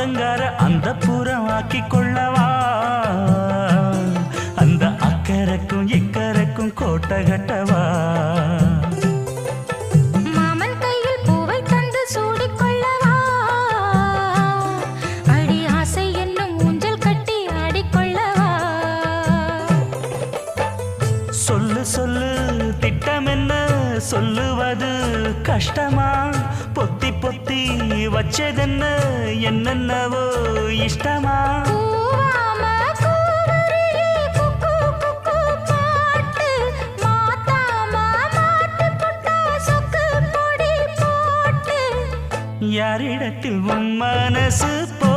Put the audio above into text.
ஆத்தங்கார அந்த புறம் ஆக்கி கொள்ளவா அந்த அக்கறைக்கும் இக்கரைக்கும் கோட்டை கட்டவா மாமன் கையில் பூவை தந்து சூடிக்கொள்ளவா அடி ஆசை என்னும் ஊஞ்சல் கட்டி ஆடிக்கொள்ளவா சொல்லு சொல்லு திட்டம் என்ன சொல்லுவது கஷ்டமா பொத்தி பொத்தி வச்சதென்ன என்னென்னவோ இஷ்டமா கூவாம கூவருளி குக்கு குக்கு பாட்டு மாத்தாம மாட்டு புட்டா சொக்கு பொடி போட்டு யாரிடத்தில் உன் மனசு போ